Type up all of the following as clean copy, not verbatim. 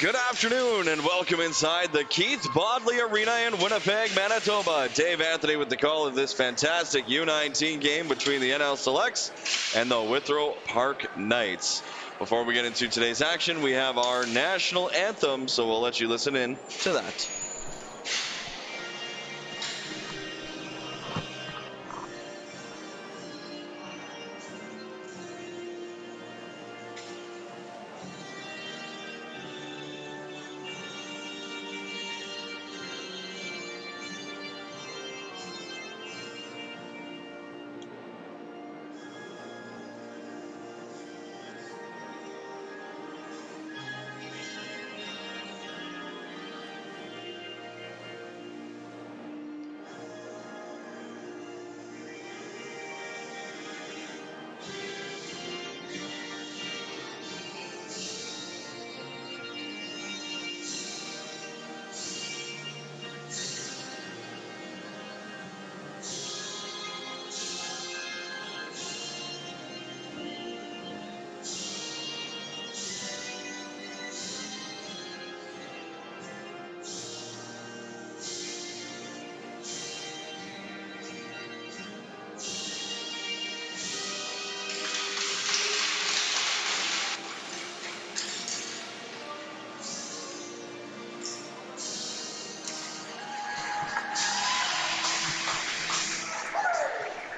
Good afternoon and welcome inside the Keith Bodley Arena in Winnipeg, Manitoba. Dave Anthony with the call of this fantastic U19 game between the NL Selects and the Withrow Park Knights. Before we get into today's action, we have our national anthem, so we'll let you listen in to that.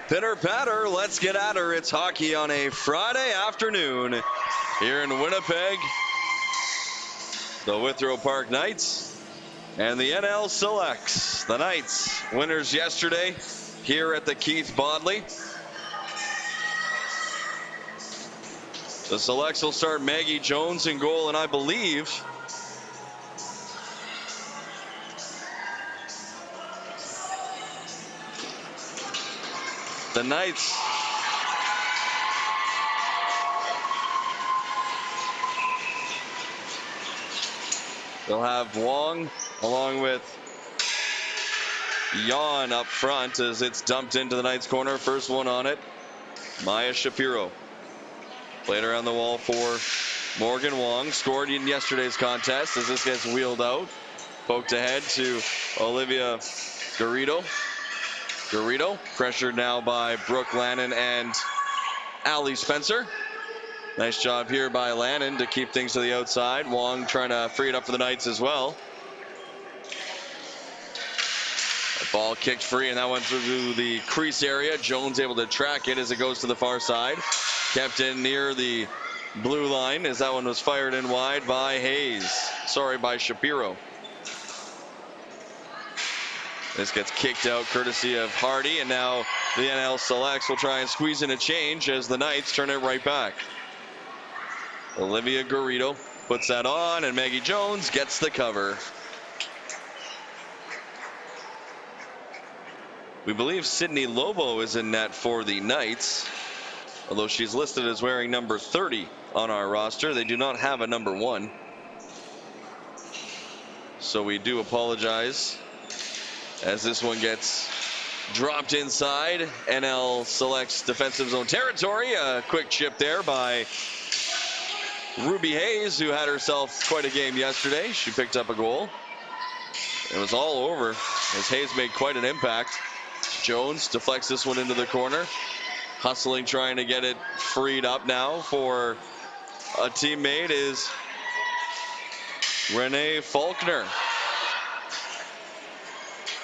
Pitter patter, let's get at her. It's hockey on a Friday afternoon here in Winnipeg. The Withrow Park Knights and the NL Selects. The Knights, winners yesterday here at the Keith Bodley. The Selects will start Maggie Jones in goal, and I believe the Knights they'll have Wong along with Yan up front as it's dumped into the Knights corner. First one on it, Maya Shapiro. Played around the wall for Morgan Wong. Scored in yesterday's contest as this gets wheeled out. Poked ahead to Olivia Garrido. Garrido pressured now by Brooke Lannon and Allie Spencer. Nice job here by Lannon to keep things to the outside. Wong trying to free it up for the Knights as well. The ball kicked free, and that went through the crease area. Jones able to track it as it goes to the far side. Kept in near the blue line as that one was fired in wide by by Shapiro. This gets kicked out courtesy of Hardy, and now the NL Selects will try and squeeze in a change as the Knights turn it right back. Olivia Garrido puts that on, and Maggie Jones gets the cover. We believe Sydney Lobo is in net for the Knights, although she's listed as wearing number 30 on our roster. They do not have a number 1. So we do apologize as this one gets dropped inside NL Selects defensive zone territory. A quick chip there by Ruby Hayes, who had herself quite a game yesterday. She picked up a goal. It was all over as Hayes made quite an impact. Jones deflects this one into the corner. Hustling, trying to get it freed up now for a teammate is Renee Faulkner.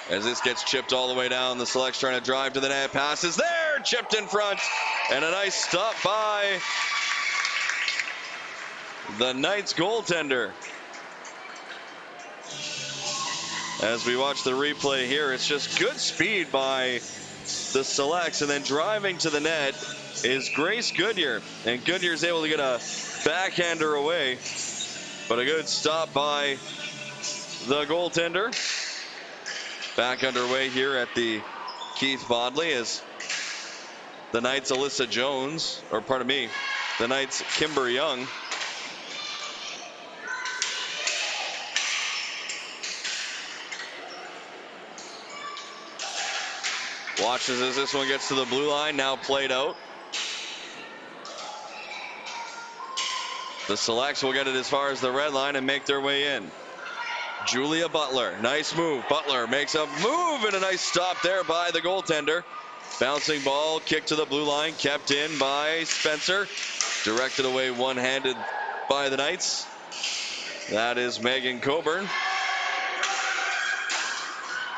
As this gets chipped all the way down, the Selects trying to drive to the net. Pass is there, chipped in front, and a nice stop by the Knights goaltender. As we watch the replay here, it's just good speed by the Selects, and then driving to the net is Grace Goodyear, and Goodyear's able to get a backhander away, but a good stop by the goaltender. Back underway here at the Keith Bodley as the Knights Alyssa Jones, the Knights Kimber Young. Watches as this one gets to the blue line, now played out. The Selects will get it as far as the red line and make their way in. Julia Butler, nice move. Butler makes a move and a nice stop there by the goaltender. Bouncing ball, kick to the blue line, kept in by Spencer. Directed away one-handed by the Knights. That is Megan Coburn.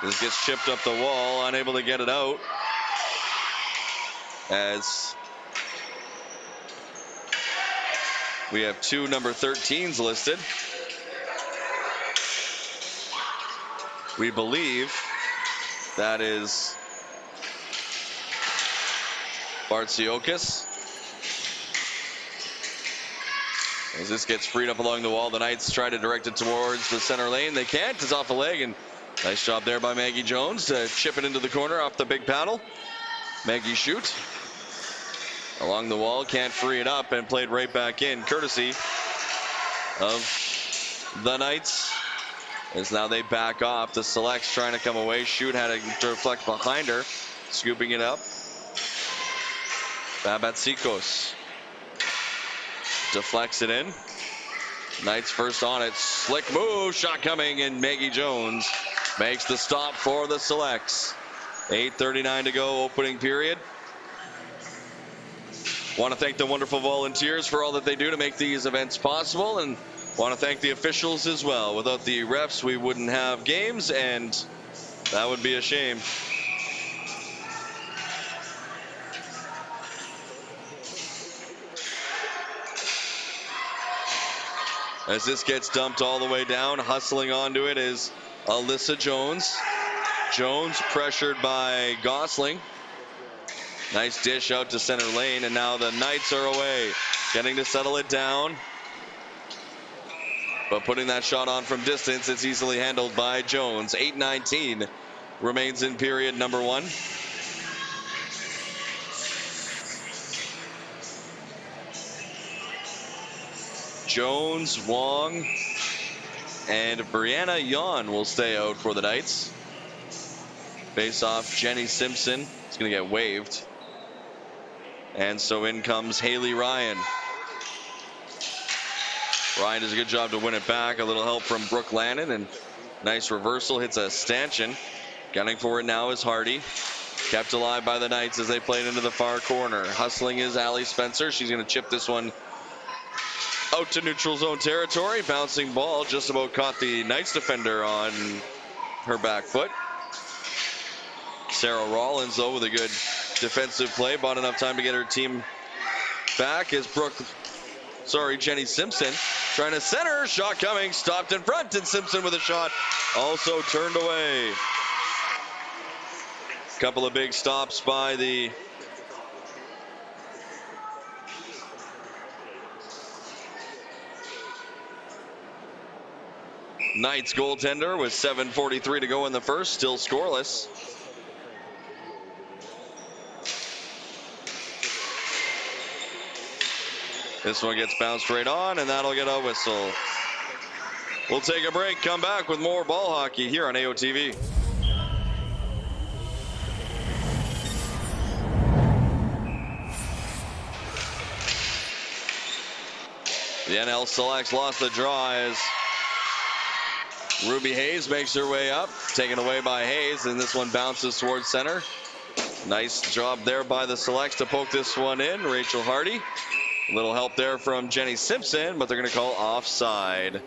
This gets chipped up the wall, unable to get it out. As we have two number 13s listed. We believe that is Bartsiokas. As this gets freed up along the wall, the Knights try to direct it towards the center lane. They can't. It's off a leg, and nice job there by Maggie Jones to chip it into the corner off the big paddle. Maggie shoot along the wall, can't free it up, and played right back in, courtesy of the Knights. As now they back off. The Selects trying to come away. Shoot had to reflect behind her, scooping it up. Babatsikos deflects it in. Knights first on it. Slick move. Shot coming, and Maggie Jones makes the stop for the Selects. 8:39 to go, opening period. Want to thank the wonderful volunteers for all that they do to make these events possible, and want to thank the officials as well. Without the refs, we wouldn't have games, and that would be a shame. As this gets dumped all the way down, hustling onto it is Alyssa Jones. Jones pressured by Gosling. Nice dish out to center lane, and now the Knights are away, getting to settle it down. But putting that shot on from distance, it's easily handled by Jones. 8:19 remains in period number one. Jones, Wong, and Brianna Yon will stay out for the Knights. Face off, Jenny Simpson is going to get waived. And so in comes Haley Ryan. Ryan does a good job to win it back. A little help from Brooke Lannon, and nice reversal, hits a stanchion. Gunning for it now is Hardy. Kept alive by the Knights as they play it into the far corner. Hustling is Allie Spencer. She's going to chip this one out to neutral zone territory. Bouncing ball just about caught the Knights defender on her back foot. Sarah Rollins, though, with a good defensive play, bought enough time to get her team back as Jenny Simpson trying to center. Shot coming, stopped in front, and Simpson with a shot also turned away. Couple of big stops by the Knights goaltender with 7:43 to go in the first, still scoreless. This one gets bounced right on, and that'll get a whistle. We'll take a break, come back with more ball hockey here on AOTV. The NL Selects lost the draw as Ruby Hayes makes her way up, taken away by Hayes, and this one bounces towards center. Nice job there by the Selects to poke this one in. Rachel Hardy. A little help there from Jenny Simpson, but they're going to call offside.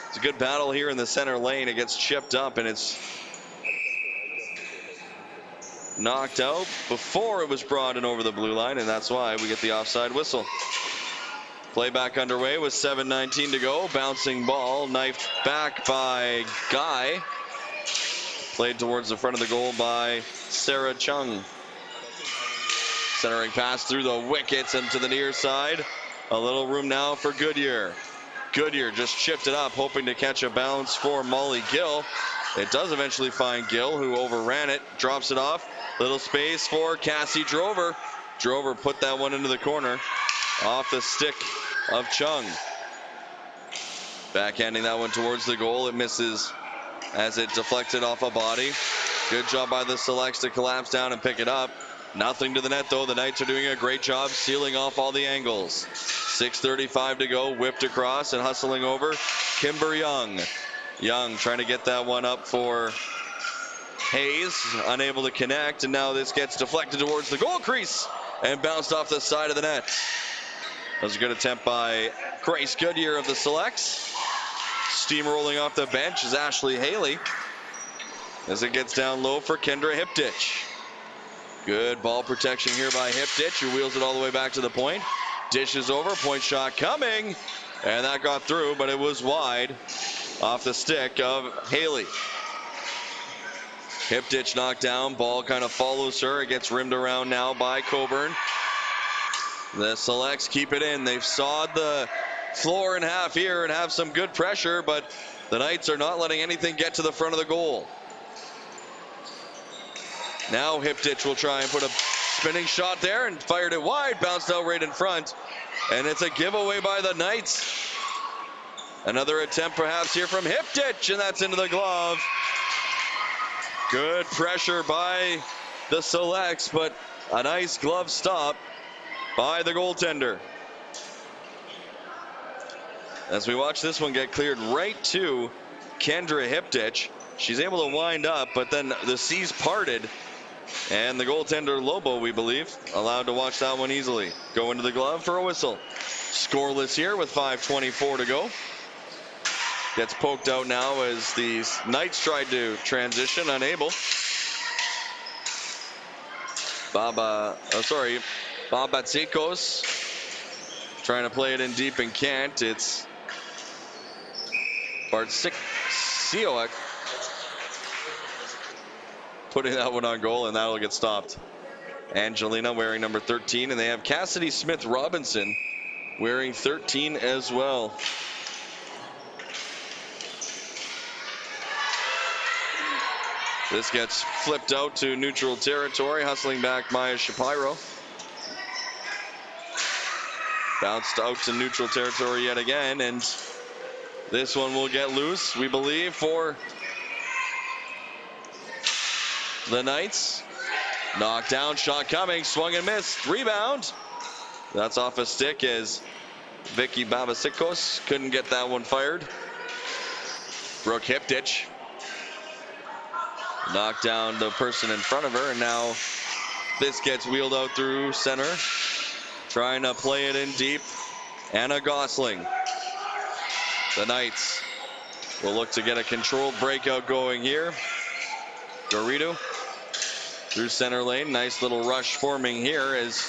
It's a good battle here in the center lane. It gets chipped up, and it's knocked out before it was brought in over the blue line, and that's why we get the offside whistle. Play back underway with 7:19 to go. Bouncing ball knifed back by Guy. Played towards the front of the goal by Sarah Chung. Centering pass through the wickets and to the near side. A little room now for Goodyear. Goodyear just chipped it up, hoping to catch a bounce for Molly Gill. It does eventually find Gill, who overran it, drops it off. Little space for Cassie Drover. Drover put that one into the corner off the stick of Chung. Backhanding that one towards the goal. It misses as it deflected off a body. Good job by the Selects to collapse down and pick it up. Nothing to the net, though. The Knights are doing a great job sealing off all the angles. 6:35 to go. Whipped across and hustling over. Kimber Young. Young trying to get that one up for Hayes. Unable to connect. And now this gets deflected towards the goal crease and bounced off the side of the net. That was a good attempt by Grace Goodyear of the Selects. Steamrolling off the bench is Ashley Haley as it gets down low for Kendra Hiptich. Good ball protection here by Hiptich, who wheels it all the way back to the point. Dishes over, point shot coming, and that got through, but it was wide off the stick of Haley. Hiptich knocked down, ball kind of follows her. It gets rimmed around now by Coburn. The Selects keep it in. They've sawed the floor in half here and have some good pressure, but the Knights are not letting anything get to the front of the goal. Now Hiptich will try and put a spinning shot there and fired it wide, bounced out right in front, and it's a giveaway by the Knights. Another attempt perhaps here from Hiptich, and that's into the glove. Good pressure by the Selects, but a nice glove stop by the goaltender. As we watch this one get cleared right to Kendra Hiptich, she's able to wind up, but then the seas parted, and the goaltender Lobo, we believe, allowed to watch that one easily. Go into the glove for a whistle. Scoreless here with 5:24 to go. Gets poked out now as the Knights tried to transition, unable. Babatsikos trying to play it in deep and can't. It's Bartsikosiak putting that one on goal, and that'll get stopped. Angelina wearing number 13, and they have Cassidy Smith Robinson wearing 13 as well. This gets flipped out to neutral territory, hustling back Maya Shapiro. Bounced out to neutral territory yet again, and this one will get loose, we believe, for the Knights. Knocked down, shot coming, swung and missed, rebound. That's off a stick as Vicky Babasikos couldn't get that one fired. Brooke Hiptich knocked down the person in front of her, and now this gets wheeled out through center. Trying to play it in deep. Anna Gosling. The Knights will look to get a controlled breakout going here. Garrido through center lane. Nice little rush forming here as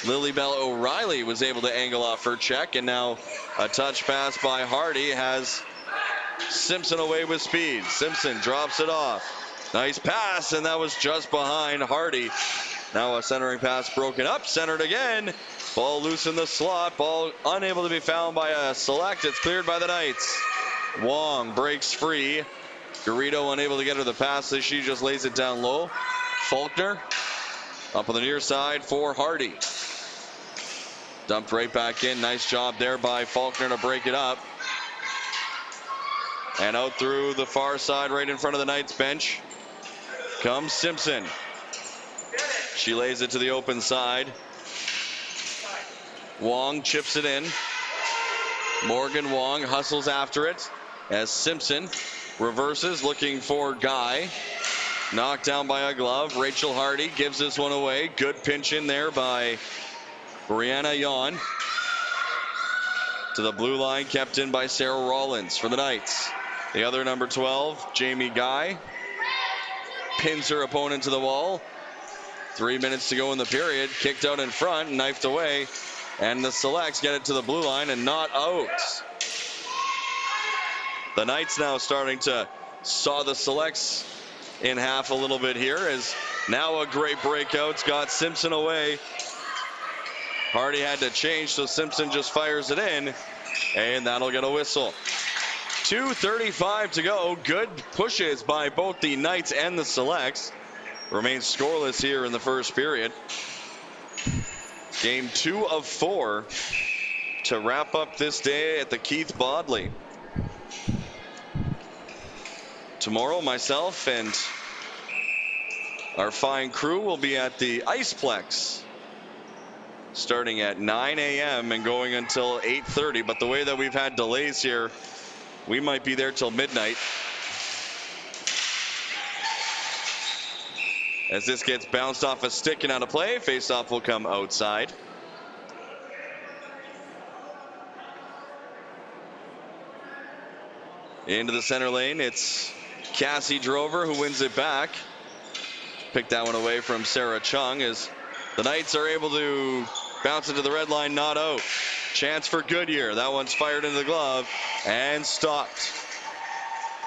Lilybell O'Reilly was able to angle off her check, and now a touch pass by Hardy has Simpson away with speed. Simpson drops it off. Nice pass, and that was just behind Hardy. Now a centering pass broken up, centered again. Ball loose in the slot. Ball unable to be found by a Select. It's cleared by the Knights. Wong breaks free. Garrido unable to get her the pass as she just lays it down low. Faulkner up on the near side for Hardy. Dumped right back in. Nice job there by Faulkner to break it up. And out through the far side right in front of the Knights bench comes Simpson. She lays it to the open side. Wong chips it in. Morgan Wong hustles after it as Simpson reverses looking for Guy. Knocked down by a glove. Rachel Hardy gives this one away. Good pinch in there by Brianna Yon. To the blue line, kept in by Sarah Rollins for the Knights. The other number 12, Jamie Guy, pins her opponent to the wall. 3 minutes to go in the period. Kicked out in front, knifed away, and the Selects get it to the blue line and not out. The Knights now starting to saw the Selects in half a little bit here, as now a great breakout's got Simpson away. Hardy had to change, so Simpson just fires it in, and that'll get a whistle. 2:35 to go. Good pushes by both the Knights and the Selects. Remains scoreless here in the first period. Game 2 of 4 to wrap up this day at the Keith Bodley. Tomorrow, myself and Our fine crew will be at the Iceplex starting at 9 a.m. and going until 8:30. But the way that we've had delays here, we might be there till midnight. As this gets bounced off a stick and out of play, faceoff will come outside. Into the center lane, it's Cassie Drover who wins it back. Picked that one away from Sarah Chung as the Knights are able to bounce into the red line, not out. Chance for Goodyear. That one's fired into the glove and stopped.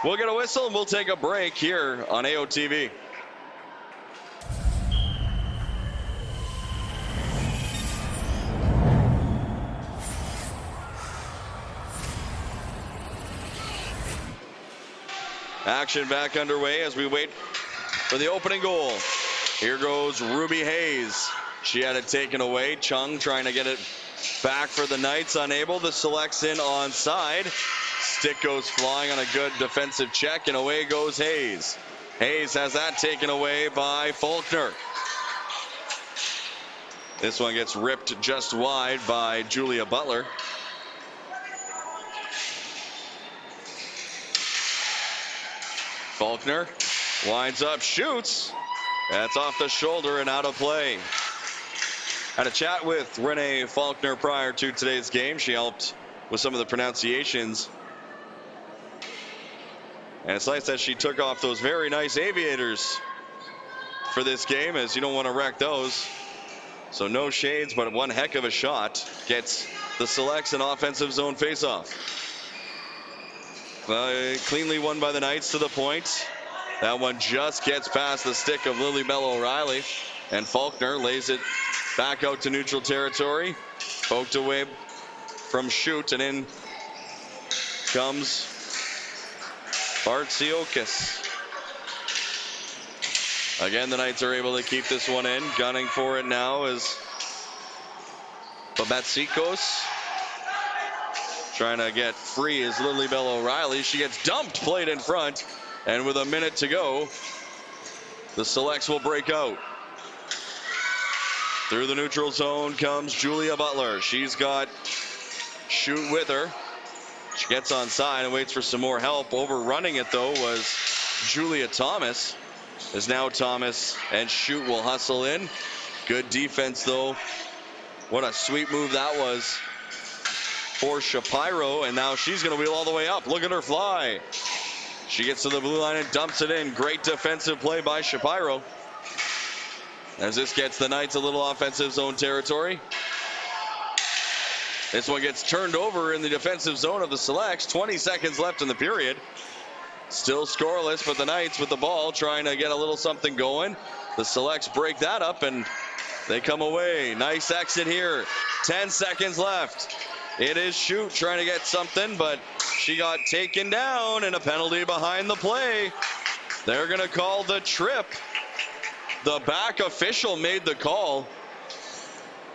We'll get a whistle and we'll take a break here on AOTV. Action back underway as we wait for the opening goal. Here goes Ruby Hayes. She had it taken away. Chung trying to get it back for the Knights, unable. The selects in onside. Stick goes flying on a good defensive check, and away goes Hayes. Hayes has that taken away by Faulkner. This one gets ripped just wide by Julia Butler. Faulkner winds up, shoots. That's off the shoulder and out of play. Had a chat with Renee Faulkner prior to today's game. She helped with some of the pronunciations. And it's nice that she took off those very nice aviators for this game, as you don't want to wreck those. So no shades, but one heck of a shot gets the Selects an offensive zone faceoff. Cleanly won by the Knights to the point. That one just gets past the stick of Lily Bell O'Reilly, and Faulkner lays it back out to neutral territory. Poked away from Shoot, and in comes Bartsiokas. Again, the Knights are able to keep this one in. Gunning for it now is Babatsikos. Trying to get free is Lily Bell O'Reilly. She gets dumped, played in front, and with a minute to go, the Selects will break out. Through the neutral zone comes Julia Butler. She's got Shoot with her. She gets onside and waits for some more help. Overrunning it, though, was Julia Thomas. As now Thomas and Shoot will hustle in. Good defense, though. What a sweet move that was for Shapiro, and now she's going to wheel all the way up. Look at her fly. She gets to the blue line and dumps it in. Great defensive play by Shapiro. As this gets the Knights a little offensive zone territory. This one gets turned over in the defensive zone of the Selects. 20 seconds left in the period. Still scoreless, but the Knights with the ball trying to get a little something going. The Selects break that up and they come away. Nice exit here. 10 seconds left. It is Shoot trying to get something, but she got taken down, and a penalty behind the play. They're going to call the trip. The back official made the call.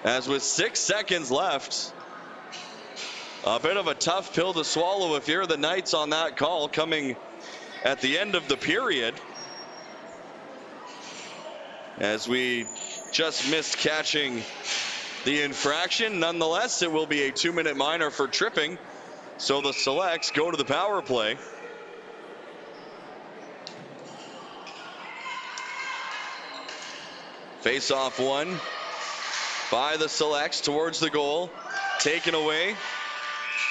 As with 6 seconds left, a bit of a tough pill to swallow if you're the Knights on that call coming at the end of the period. As we just missed catching the infraction. Nonetheless, it will be a 2-minute minor for tripping. So the Selects go to the power play. Face-off one by the Selects towards the goal. Taken away.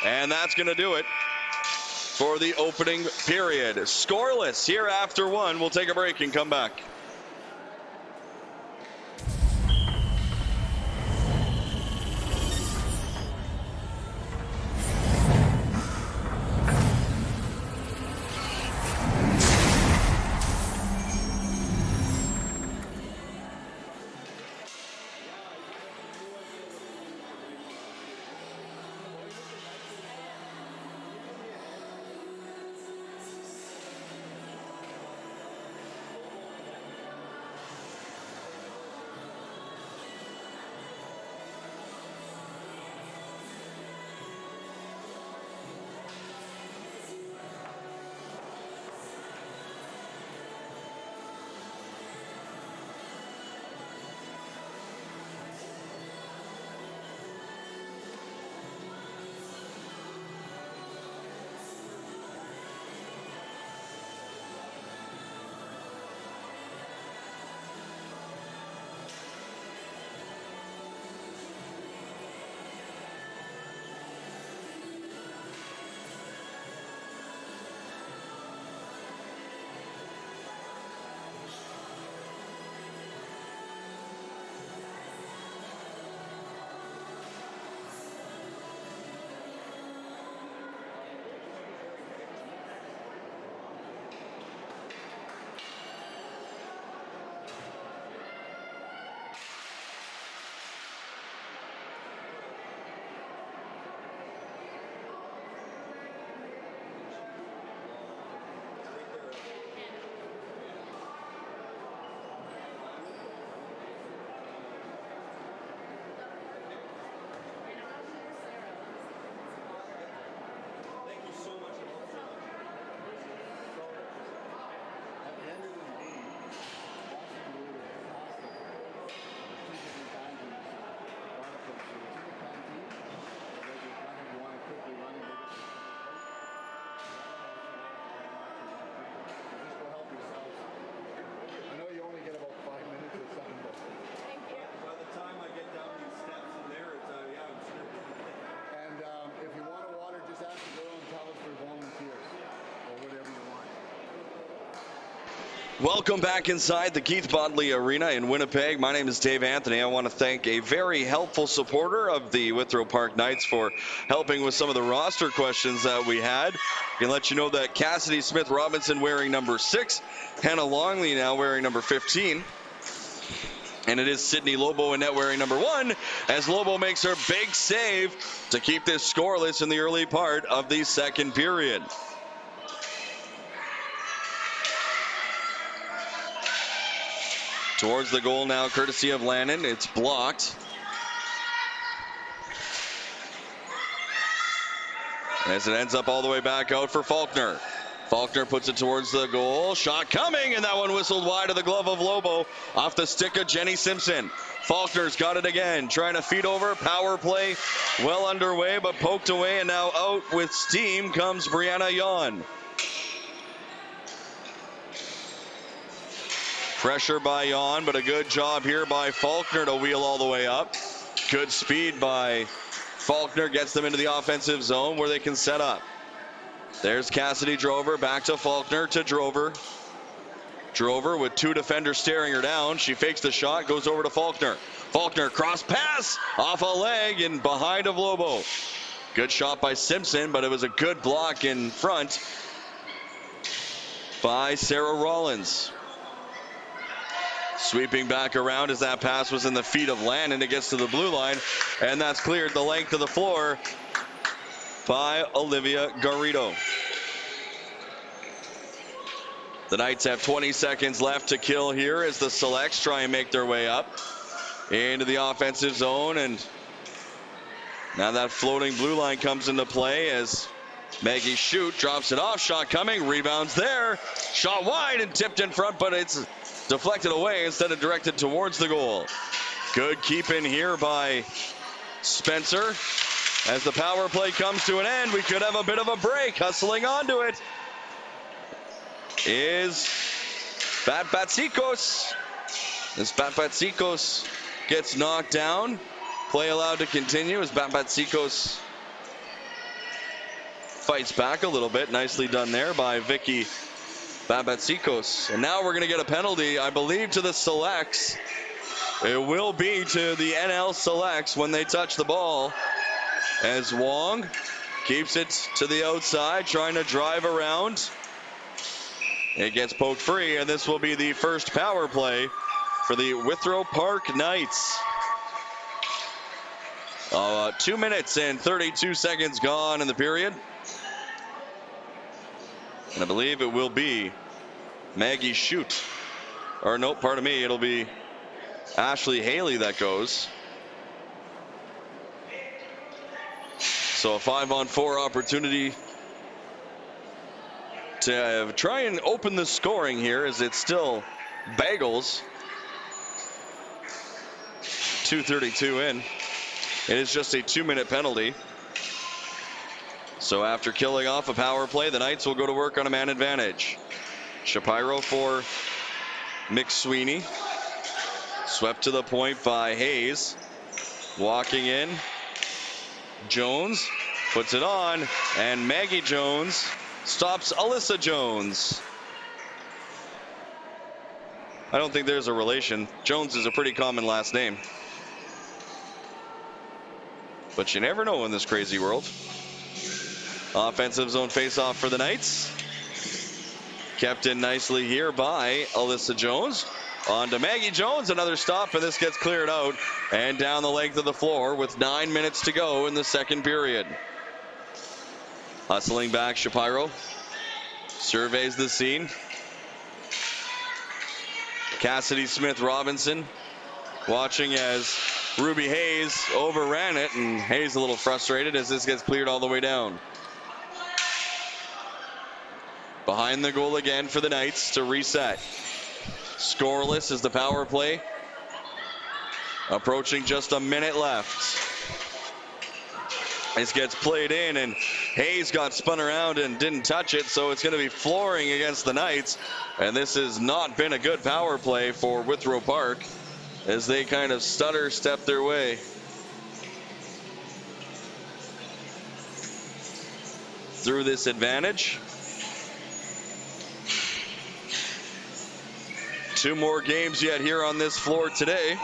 And that's going to do it for the opening period. Scoreless here after one. We'll take a break and come back. Welcome back inside the Keith Bodley Arena in Winnipeg. My name is Dave Anthony. I want to thank a very helpful supporter of the Withrow Park Knights for helping with some of the roster questions that we had. I can let you know that Cassidy Smith Robinson wearing number 6, Hannah Longley now wearing number 15. And it is Sydney Lobo in net wearing number 1 as Lobo makes her big save to keep this scoreless in the early part of the second period. Towards the goal now, courtesy of Lannon. It's blocked. As it ends up all the way back out for Faulkner. Faulkner puts it towards the goal. Shot coming, and that one whistled wide of the glove of Lobo off the stick of Jenny Simpson. Faulkner's got it again, trying to feed over. Power play well underway, but poked away, and now out with steam comes Brianna Yon. Pressure by Yon, but a good job here by Faulkner to wheel all the way up. Good speed by Faulkner gets them into the offensive zone where they can set up. There's Cassidy Drover, back to Faulkner to Drover. Drover with 2 defenders staring her down. She fakes the shot, goes over to Faulkner. Faulkner cross pass off a leg and behind of Lobo. Good shot by Simpson, but it was a good block in front by Sarah Rollins. Sweeping back around as that pass was in the feet of Lannon. It gets to the blue line, and that's cleared the length of the floor by Olivia Garrido. The Knights have 20 seconds left to kill here as the Selects try and make their way up into the offensive zone. And now that floating blue line comes into play as Maggie Shute drops it off. Shot coming, rebounds there. Shot wide and tipped in front, but it's deflected away instead of directed towards the goal. Good keep in here by Spencer. As the power play comes to an end, we could have a bit of a break. Hustling onto it is Batbatsikos. As Batbatsikos gets knocked down, play allowed to continue as Batbatsikos fights back a little bit. Nicely done there by Vicky Batbatsikos. And now we're going to get a penalty, I believe, to the Selects. It will be to the NL Selects when they touch the ball. As Wong keeps it to the outside, trying to drive around. It gets poked free, and this will be the first power play for the Withrow Park Knights. 2 minutes and 32 seconds gone in the period. And I believe it will be Maggie Shute. Or no, pardon me, it'll be Ashley Haley that goes. So a 5-on-4 opportunity to try and open the scoring here as it's still Bagels. 2:32 in. It is just a 2-minute penalty. So after killing off a power play, the Knights will go to work on a man advantage. Shapiro for McSweeney. Swept to the point by Hayes. Walking in. Jones puts it on, and Maggie Jones stops Alyssa Jones. I don't think there's a relation. Jones is a pretty common last name. But you never know in this crazy world. Offensive zone face-off for the Knights. Kept in nicely here by Alyssa Jones. On to Maggie Jones, another stop, and this gets cleared out and down the length of the floor with 9 minutes to go in the second period. Hustling back, Shapiro surveys the scene. Cassidy Smith Robinson watching as Ruby Hayes overran it, and Hayes a little frustrated as this gets cleared all the way down. Behind the goal again for the Knights to reset. Scoreless is the power play. Approaching just a minute left. This gets played in, and Hayes got spun around and didn't touch it, so it's going to be flooring against the Knights. And this has not been a good power play for Withrow Park as they kind of stutter step their way through this advantage. 2 more games yet here on this floor today.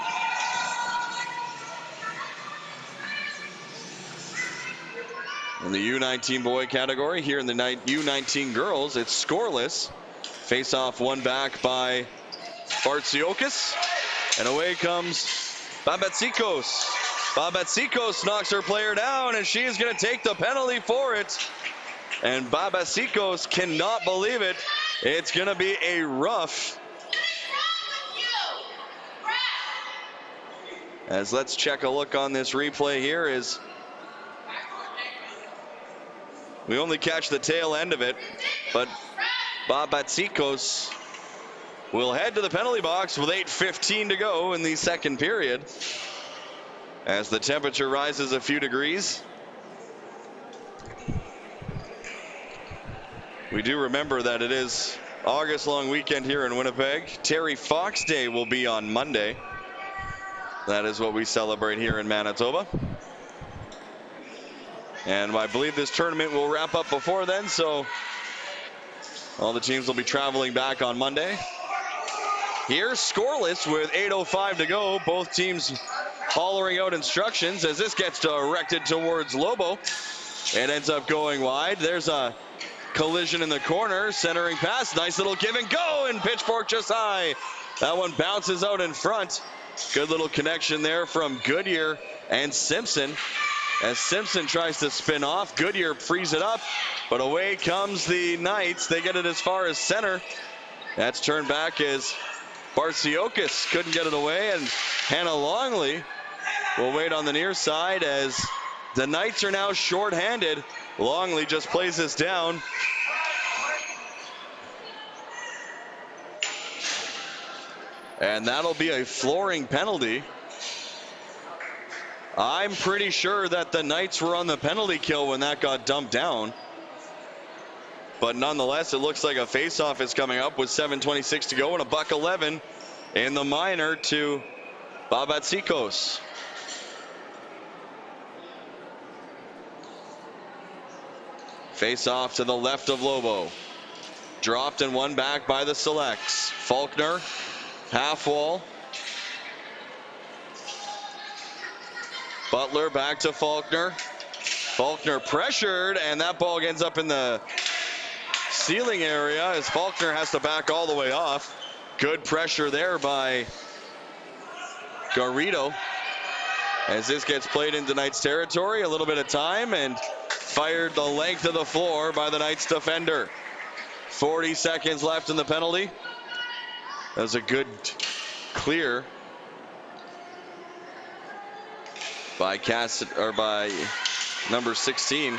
In the U19 boy category, here in the U19 girls, it's scoreless. Face off one back by Bartsiokas. And away comes Babatsikos. Babatsikos knocks her player down, and she is going to take the penalty for it. And Babatsikos cannot believe it. It's going to be a rough. As let's check a look on this replay here is we only catch the tail end of it, but Babatsikos will head to the penalty box with 8:15 to go in the second period. As the temperature rises a few degrees. We do remember that it is August long weekend here in Winnipeg. Terry Fox Day will be on Monday. That is what we celebrate here in Manitoba. And I believe this tournament will wrap up before then, so all the teams will be traveling back on Monday. Here, scoreless with 8:05 to go. Both teams hollering out instructions as this gets directed towards Lobo. It ends up going wide. There's a collision in the corner. Centering pass. Nice little give and go, and Pitchfork just high. That one bounces out in front. Good little connection there from Goodyear and Simpson. As Simpson tries to spin off, Goodyear frees it up, but away comes the Knights. They get it as far as center. That's turned back as Bartsiokas couldn't get it away, and Hannah Longley will wait on the near side as the Knights are now short-handed. Longley just plays this down. And that'll be a flooring penalty. I'm pretty sure that the Knights were on the penalty kill when that got dumped down. But nonetheless, it looks like a face-off is coming up with 7:26 to go and a $1.11 in the minor to Babatsikos. Face-off to the left of Lobo. Dropped and won back by the Selects. Faulkner, half wall. Butler back to Faulkner. Faulkner pressured, and that ball ends up in the ceiling area as Faulkner has to back all the way off. Good pressure there by Garrido as this gets played into Knights territory. A little bit of time and fired the length of the floor by the Knights defender. 40 seconds left in the penalty. That was a good clear by by number 16.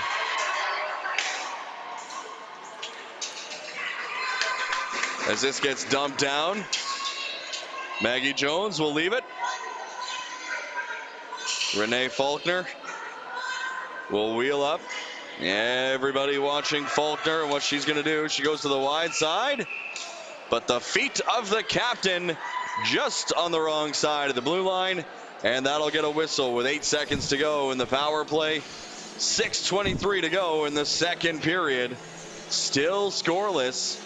As this gets dumped down, Maggie Jones will leave it. Renee Faulkner will wheel up. Everybody watching Faulkner and what she's going to do. She goes to the wide side, but the feet of the captain just on the wrong side of the blue line, and that'll get a whistle with 8 seconds to go in the power play. 6:23 to go in the second period. Still scoreless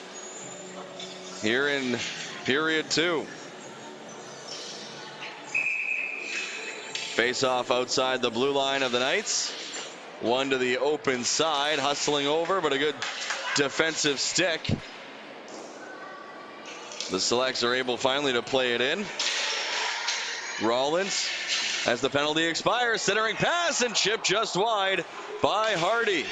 here in period 2. Face off outside the blue line of the Knights. One to the open side, hustling over, but a good defensive stick. The Selects are able finally to play it in. Rollins, as the penalty expires, centering pass and chip just wide by Hardy.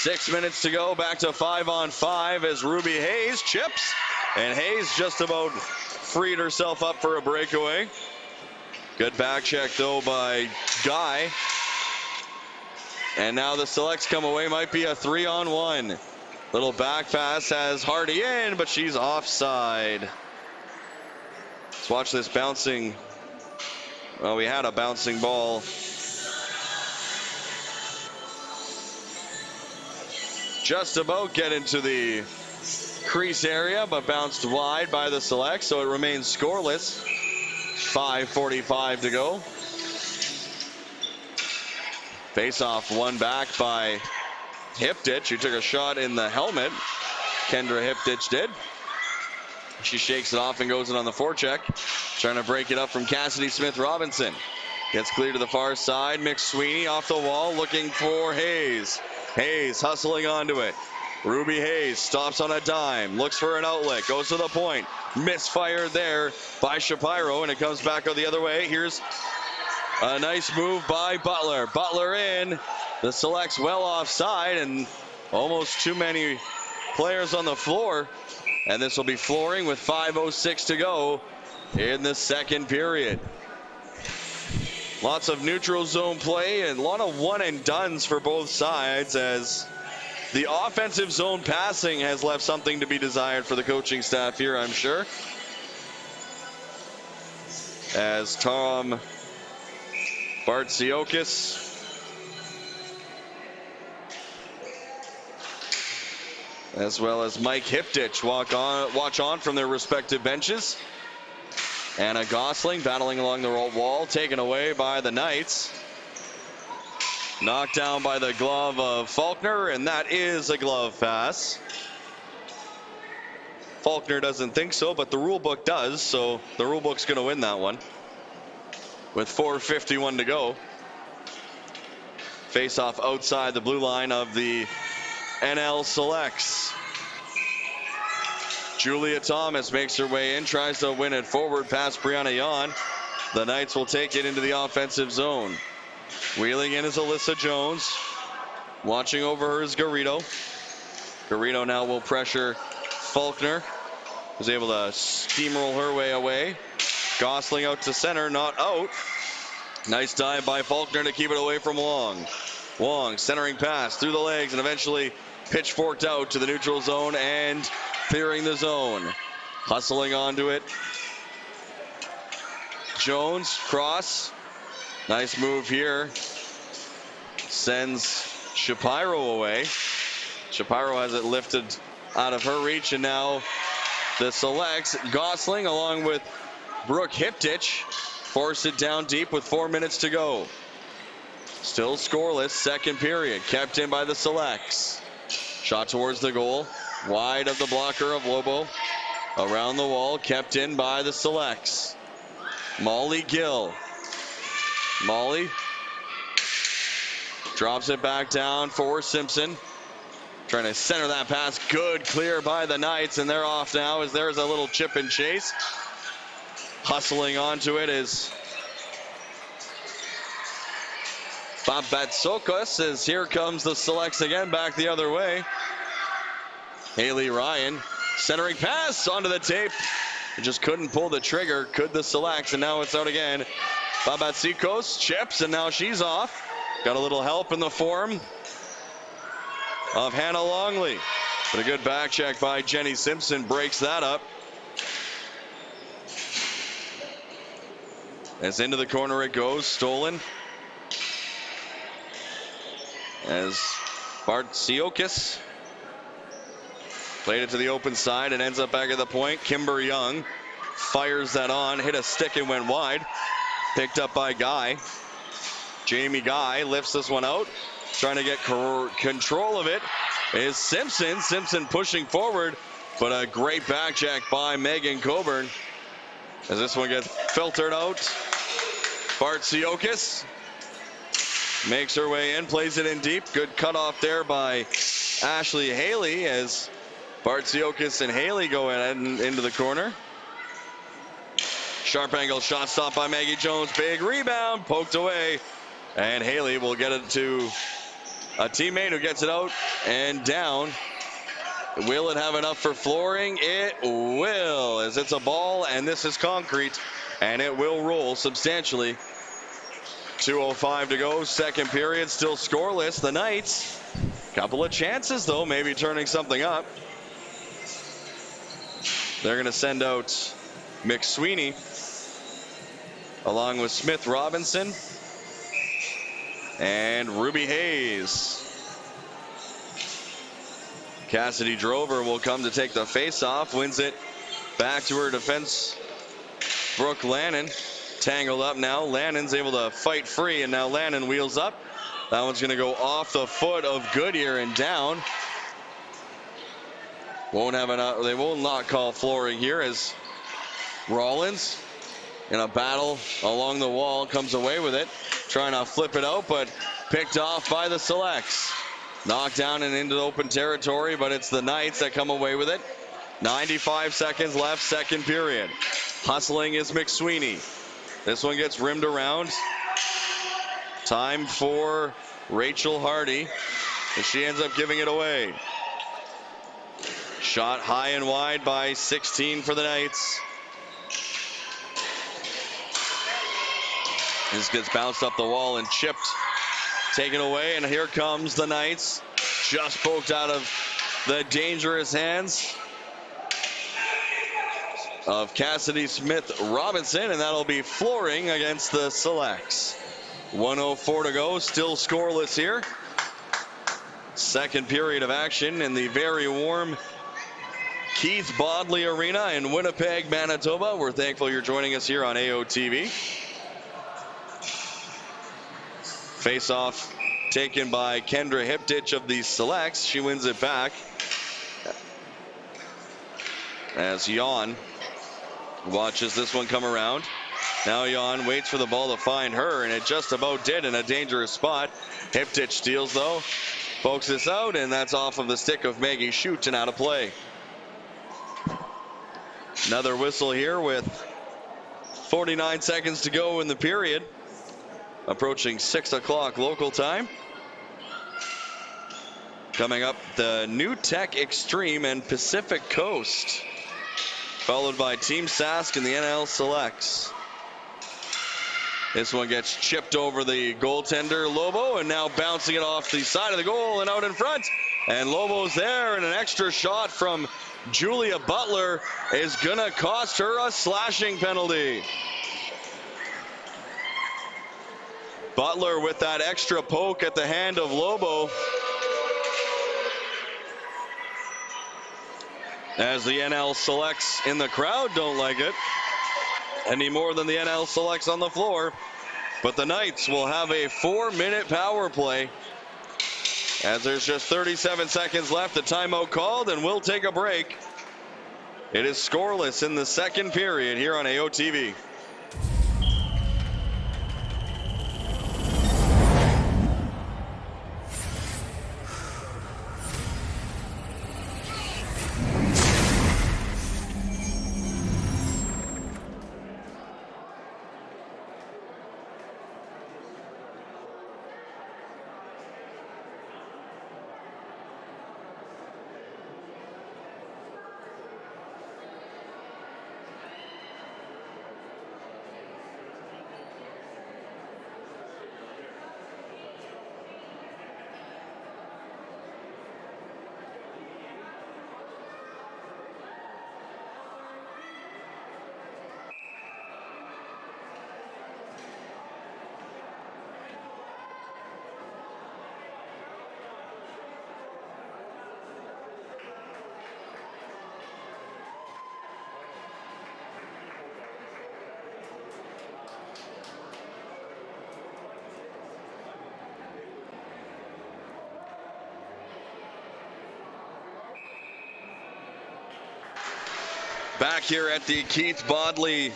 6 minutes to go, back to 5-on-5 as Ruby Hayes chips, and Hayes just about freed herself up for a breakaway. Good back check though by Guy. And now the Selects come away, might be a 3-on-1. Little back pass has Hardy in, but she's offside. Let's watch this bouncing. Well, we had a bouncing ball. Just about get into the crease area, but bounced wide by the Select, so it remains scoreless. 5:45 to go. Face off one back by Hiptich, who took a shot in the helmet. Kendra Hiptich did. She shakes it off and goes in on the forecheck. Trying to break it up from Cassidy Smith-Robinson. Gets clear to the far side. McSweeney off the wall looking for Hayes. Hayes hustling onto it. Ruby Hayes stops on a dime. Looks for an outlet. Goes to the point. Misfired there by Shapiro, and it comes back out the other way. Here's a nice move by Butler. Butler in. The Selects well offside, and almost too many players on the floor. And this will be flooring with 5:06 to go in the second period. Lots of neutral zone play and a lot of one and dones for both sides, as the offensive zone passing has left something to be desired for the coaching staff here, I'm sure. As Tom Bartsiokis as well as Mike Hiptich watch on from their respective benches. Anna Gosling battling along the wall, taken away by the Knights. Knocked down by the glove of Faulkner, and that is a glove pass. Faulkner doesn't think so, but the rule book does, so the rule book's going to win that one. With 4:51 to go. Face off outside the blue line of the NL Selects. Julia Thomas makes her way in, tries to win it forward past Brianna Yan. The Knights will take it into the offensive zone. Wheeling in is Alyssa Jones. Watching over her is Garrido. Garrido now will pressure Faulkner, who's able to steamroll her way away. Gosling out to center, not out. Nice dive by Faulkner to keep it away from Wong. Wong centering pass through the legs and eventually pitchforked out to the neutral zone and clearing the zone. Hustling onto it. Jones, cross. Nice move here. Sends Shapiro away. Shapiro has it lifted out of her reach, and now the Selects, Gosling along with Brooke Hiptich, force it down deep with 4 minutes to go. Still scoreless, second period, kept in by the Selects. Shot towards the goal, wide of the blocker of Lobo. Around the wall, kept in by the Selects. Molly Gill. Molly drops it back down for Simpson. Trying to center that pass. Good clear by the Knights, and they're off now as there's a little chip and chase. Hustling onto it is Babatsokos, as here comes the Selects again back the other way. Haley Ryan centering pass onto the tape. Just couldn't pull the trigger. Could the Selects, and now it's out again. Babatsokos chips, and now she's off. Got a little help in the form of Hannah Longley. But a good back check by Jenny Simpson breaks that up. As into the corner it goes, stolen. As Bartsiokis played it to the open side and ends up back at the point. Kimber Young fires that on, hit a stick and went wide. Picked up by Guy. Jamie Guy lifts this one out. Trying to get control of it is Simpson. Simpson pushing forward, but a great back check by Megan Coburn. As this one gets filtered out. Bartsiokis makes her way in, plays it in deep. Good cutoff there by Ashley Haley as Bartsiokis and Haley go in into the corner. Sharp angle shot stopped by Maggie Jones. Big rebound, poked away. And Haley will get it to a teammate who gets it out and down. Will it have enough for flooring? It will, as it's a ball and this is concrete, and it will roll substantially. 2:05 to go, second period, still scoreless. The Knights, couple of chances though, maybe turning something up. They're going to send out McSweeney along with Smith Robinson and Ruby Hayes. Cassidy Drover will come to take the face-off, wins it back to her defense. Brooke Lannon tangled up now. Lannon's able to fight free, and now Lannon wheels up. That one's going to go off the foot of Goodyear and down. They will not call flooring here as Rollins in a battle along the wall comes away with it. Trying to flip it out, but picked off by the Selects. Knocked down and into open territory, but it's the Knights that come away with it. 95 seconds left, second period. Hustling is McSweeney. This one gets rimmed around. Time for Rachel Hardy, and she ends up giving it away. Shot high and wide by 16 for the Knights. This gets bounced up the wall and chipped. Taken away, and here comes the Knights. Just poked out of the dangerous hands of Cassidy Smith Robinson, and that'll be flooring against the Selects. 1:04 to go, still scoreless here. Second period of action in the very warm Keith Bodley Arena in Winnipeg, Manitoba. We're thankful you're joining us here on AOTV. Face-off taken by Kendra Hiptich of the Selects. She wins it back as Jan watches this one come around. Now Jan waits for the ball to find her, and it just about did in a dangerous spot. Hiptich steals though, pokes this out, and that's off of the stick of Maggie Schutz and out of play. Another whistle here with 49 seconds to go in the period. Approaching 6 o'clock local time. Coming up, the New Tech Extreme and Pacific Coast, followed by Team Sask and the NL Selects. This one gets chipped over the goaltender Lobo, and now bouncing it off the side of the goal and out in front. And Lobo's there, and an extra shot from Julia Butler is gonna cost her a slashing penalty. Butler with that extra poke at the hand of Lobo, as the NL Selects in the crowd don't like it any more than the NL Selects on the floor. But the Knights will have a 4-minute power play as there's just 37 seconds left. A timeout called, and we'll take a break. It is scoreless in the second period here on AOTV. Back here at the Keith Bodley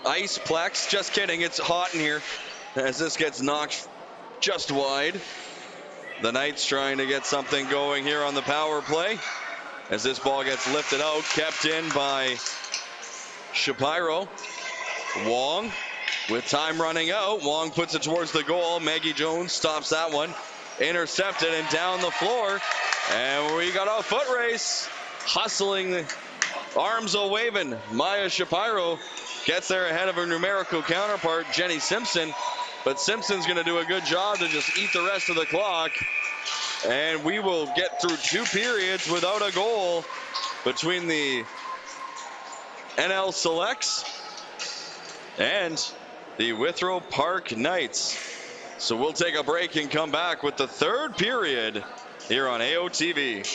Iceplex. Just kidding, it's hot in here as this gets knocked just wide. The Knights trying to get something going here on the power play as this ball gets lifted out, kept in by Shapiro. Wong with time running out. Wong puts it towards the goal. Maggie Jones stops that one. Intercepted and down the floor. And we got a foot race. Hustling, arms a waving. Maya Shapiro gets there ahead of her numerical counterpart, Jenny Simpson. But Simpson's going to do a good job to just eat the rest of the clock. And we will get through 2 periods without a goal between the NL Selects and the Withrow Park Knights. So we'll take a break and come back with the 3rd period here on AOTV.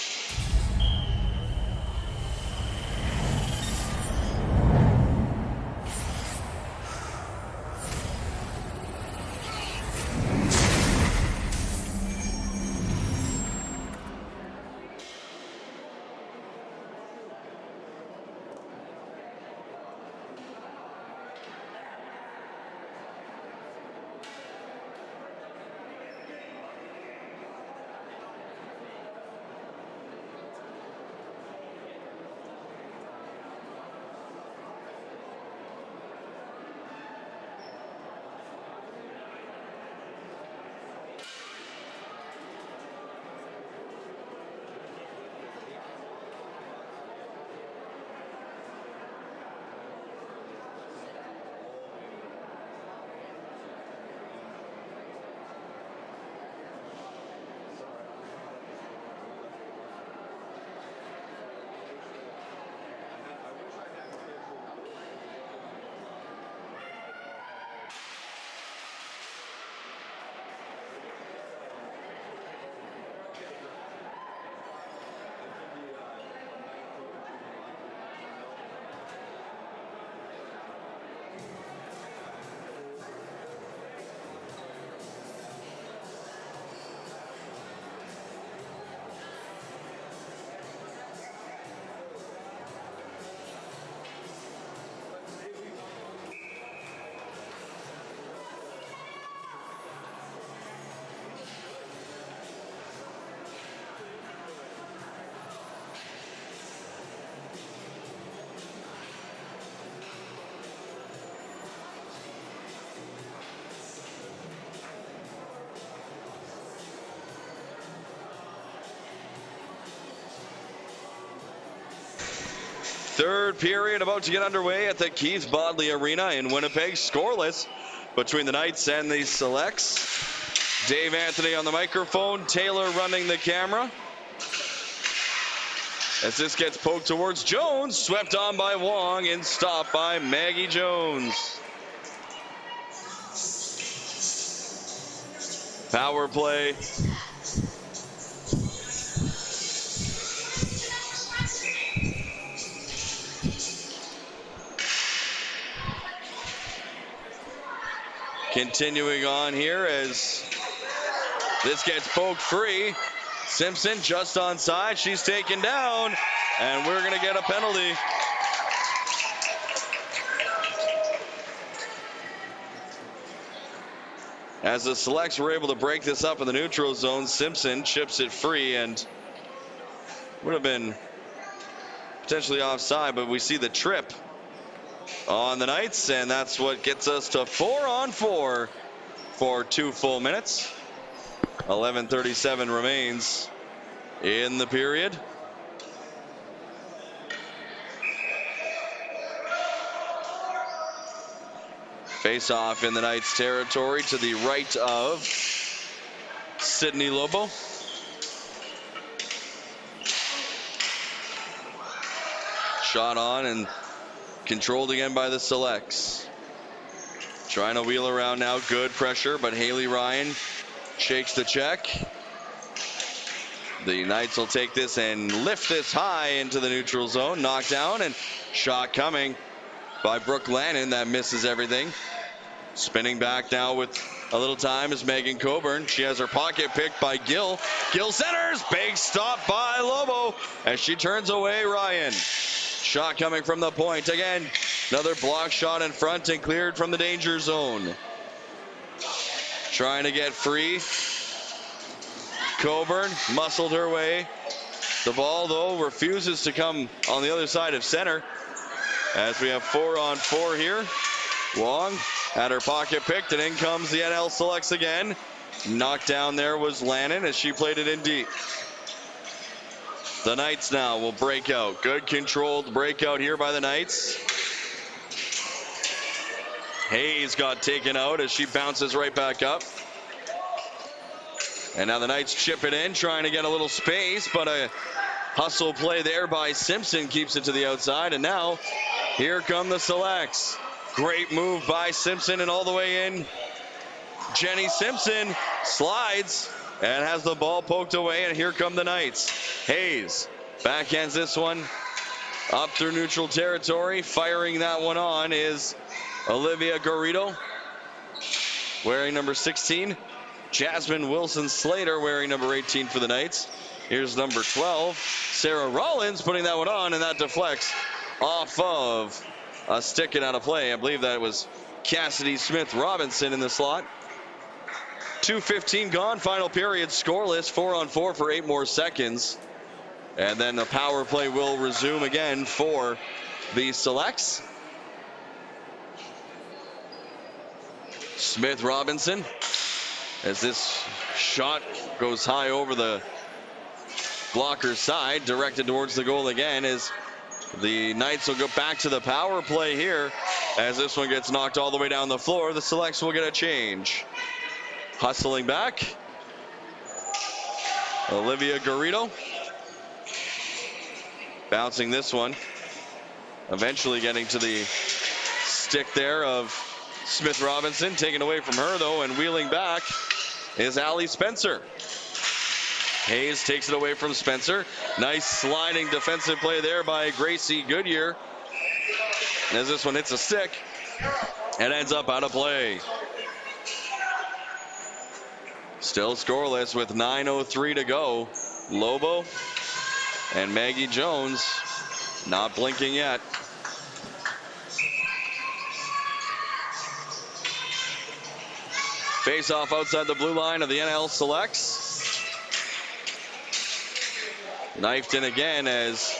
Third period about to get underway at the Keith Bodley Arena in Winnipeg. Scoreless between the Knights and the Selects. Dave Anthony on the microphone. Taylor running the camera. As this gets poked towards Jones. Swept on by Wong and stopped by Maggie Jones. Power play. Continuing on here as this gets poked free. Simpson just onside. She's taken down, and we're going to get a penalty. As the Selects were able to break this up in the neutral zone, Simpson chips it free and would have been potentially offside, but we see the trip on the Knights, and that's what gets us to 4-on-4 for 2 full minutes. 11:37 remains in the period. Face off in the Knights territory to the right of Sydney Lobo. Shot on and controlled again by the Selects. Trying to wheel around now. Good pressure, but Haley Ryan shakes the check. The Knights will take this and lift this high into the neutral zone. Knocked down, and shot coming by Brooke Lannon. That misses everything. Spinning back now with a little time is Megan Coburn. She has her pocket picked by Gill. Gill centers. Big stop by Lobo as she turns away Ryan. Shot coming from the point. Again, another block shot in front and cleared from the danger zone. Trying to get free. Coburn muscled her way. The ball, though, refuses to come on the other side of center. As we have 4-on-4 here. Wong had her pocket picked, and in comes the NL Selects again. Knocked down there was Lannon as she played it in deep. The Knights now will break out. Good controlled breakout here by the Knights. Hayes got taken out as she bounces right back up. And now the Knights chip it in, trying to get a little space, but a hustle play there by Simpson keeps it to the outside. And now here come the Selects. Great move by Simpson and all the way in. Jenny Simpson slides and has the ball poked away, and here come the Knights. Hayes backhands this one up through neutral territory. Firing that one on is Olivia Garrido, wearing number 16. Jasmine Wilson Slater wearing number 18 for the Knights. Here's number 12, Sarah Rollins, putting that one on, and that deflects off of a stick and out of play. I believe that was Cassidy Smith Robinson in the slot. 2:15 gone, final period, scoreless, 4-on-4 for 8 more seconds. And then the power play will resume again for the Selects. Smith Robinson, as this shot goes high over the blocker's side, directed towards the goal again, as the Knights will go back to the power play here. As this one gets knocked all the way down the floor, the Selects will get a change. Hustling back, Olivia Garrido. Bouncing this one. Eventually getting to the stick there of Smith Robinson. Taken away from her, though, and wheeling back is Allie Spencer. Hayes takes it away from Spencer. Nice sliding defensive play there by Gracie Goodyear. As this one hits a stick and ends up out of play. Still scoreless with 9:03 to go. Lobo and Maggie Jones not blinking yet. Face off outside the blue line of the NL Selects. Knifed in again as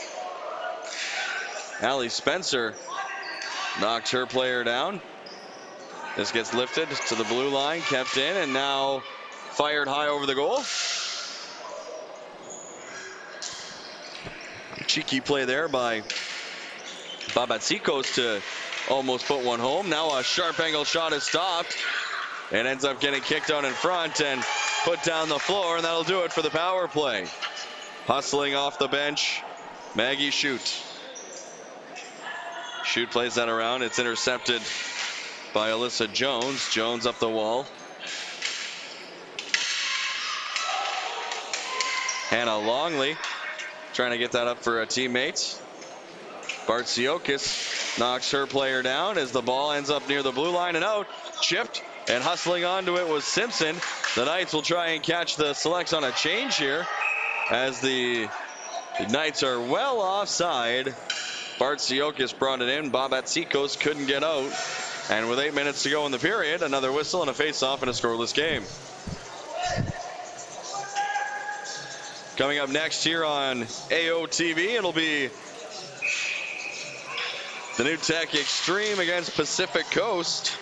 Allie Spencer knocks her player down. This gets lifted to the blue line, kept in, and now fired high over the goal. Cheeky play there by Babatsikos to almost put one home. Now a sharp angle shot is stopped and ends up getting kicked out in front and put down the floor, and that'll do it for the power play. Hustling off the bench, Maggie Shute. Shute plays that around. It's intercepted by Alyssa Jones. Jones up the wall. Hannah Longley trying to get that up for a teammate. Bartziokis knocks her player down as the ball ends up near the blue line and out. Chipped, and hustling onto it was Simpson. The Knights will try and catch the Selects on a change here as the Knights are well offside. Bartziokis brought it in. Babatsikos couldn't get out. And with 8 minutes to go in the period, another whistle and a face-off in a scoreless game. Coming up next here on AOTV, it'll be the New Tech Extreme against Pacific Coast.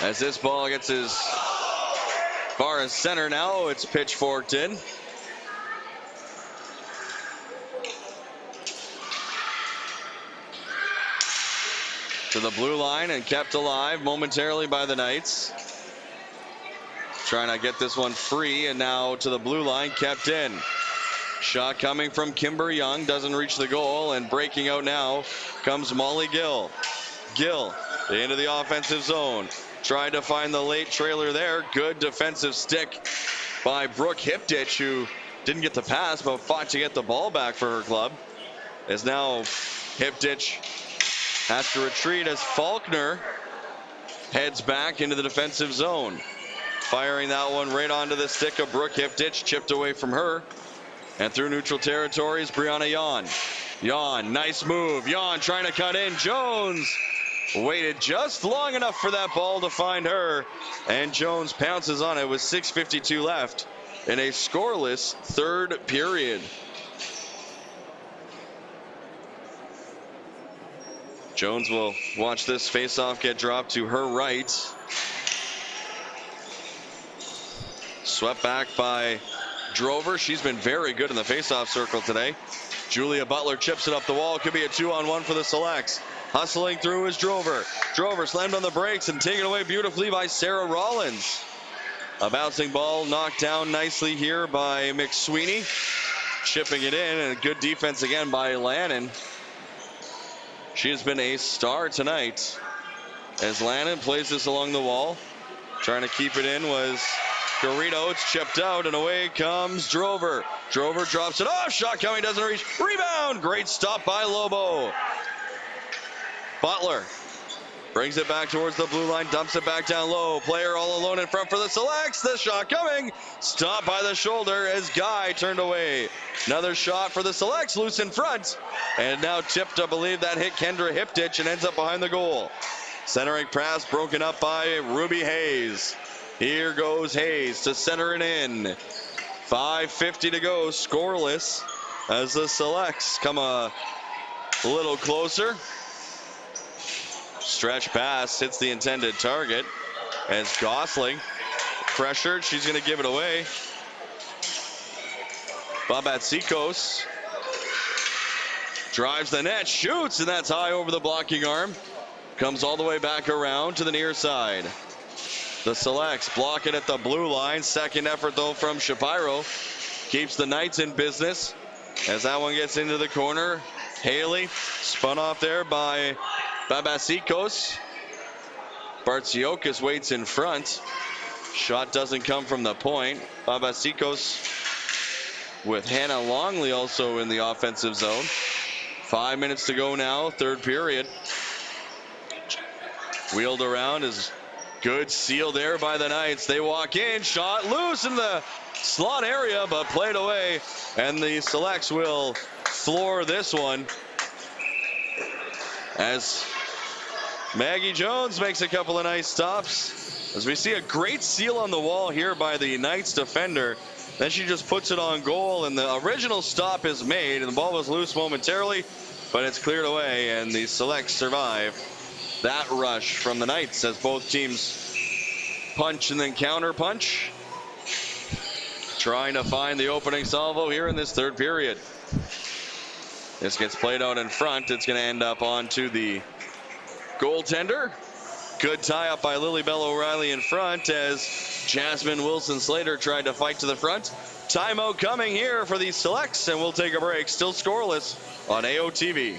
As this ball gets as far as center now, it's pitchforked in. To the blue line and kept alive momentarily by the Knights. Trying to get this one free, and now to the blue line, kept in. Shot coming from Kimber Young, doesn't reach the goal, and breaking out now comes Molly Gill. Gill into the offensive zone. Tried to find the late trailer there. Good defensive stick by Brooke Hipditch, who didn't get the pass but fought to get the ball back for her club. As now Hipditch has to retreat as Faulkner heads back into the defensive zone. Firing that one right onto the stick of Brooke Hipditch, chipped away from her. And through neutral territory is Brianna Yon. Yon, nice move. Yon trying to cut in. Jones waited just long enough for that ball to find her. And Jones pounces on it with 6:52 left in a scoreless third period. Jones will watch this faceoff get dropped to her right. Swept back by Drover. She's been very good in the faceoff circle today. Julia Butler chips it up the wall. Could be a 2-on-1 for the Selects. Hustling through is Drover. Drover slammed on the brakes and taken away beautifully by Sarah Rollins. A bouncing ball knocked down nicely here by McSweeney. Chipping it in, and good defense again by Lannon. She has been a star tonight as Lannon plays this along the wall. Trying to keep it in was Garrido. It's chipped out, and away comes Drover. Drover drops it off. Shot coming, doesn't reach. Rebound. Great stop by Lobo. Butler brings it back towards the blue line, dumps it back down low. Player all alone in front for the Selects. The shot coming. Stopped by the shoulder as Guy turned away. Another shot for the Selects, loose in front. And now tipped, I believe that hit Kendra Hipditch and ends up behind the goal. Centering pass broken up by Ruby Hayes. Here goes Hayes to center it in. 5:50 to go, scoreless as the Selects come a little closer. Stretch pass hits the intended target as Gosling pressured. She's going to give it away. Babatsikos drives the net, shoots, and that's high over the blocking arm. Comes all the way back around to the near side. The Selects block it at the blue line. Second effort, though, from Shapiro. Keeps the Knights in business as that one gets into the corner. Haley spun off there by Babatsikos. Bartziokis waits in front. Shot doesn't come from the point. Babatsikos with Hannah Longley also in the offensive zone. 5 minutes to go now, third period. Wheeled around is good seal there by the Knights. They walk in, shot loose in the slot area, but played away. And the Selects will floor this one as Maggie Jones makes a couple of nice stops. As we see a great seal on the wall here by the Knights defender. Then she just puts it on goal, and the original stop is made, and the ball was loose momentarily, but it's cleared away, and the Selects survive that rush from the Knights as both teams punch and then counter punch. Trying to find the opening salvo here in this third period. This gets played out in front. It's going to end up onto the goaltender. Good tie up by Lily-Bell O'Reilly in front as Jasmine Wilson-Slater tried to fight to the front. Timeout coming here for the Selects, and we'll take a break. Still scoreless on AOTV.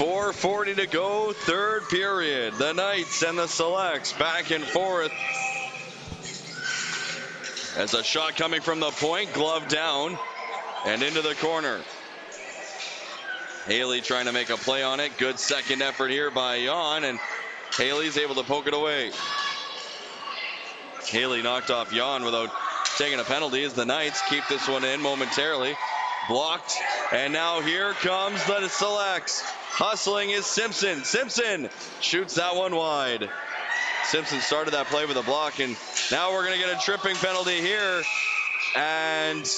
.440 to go, third period. The Knights and the Selects back and forth. As a shot coming from the point, glove down and into the corner. Haley trying to make a play on it. Good second effort here by Jan, and Haley's able to poke it away. Haley knocked off Jan without taking a penalty as the Knights keep this one in momentarily. Blocked, and now here comes the Selects. Hustling is Simpson. Simpson shoots that one wide. Simpson started that play with a block, and now we're going to get a tripping penalty here. And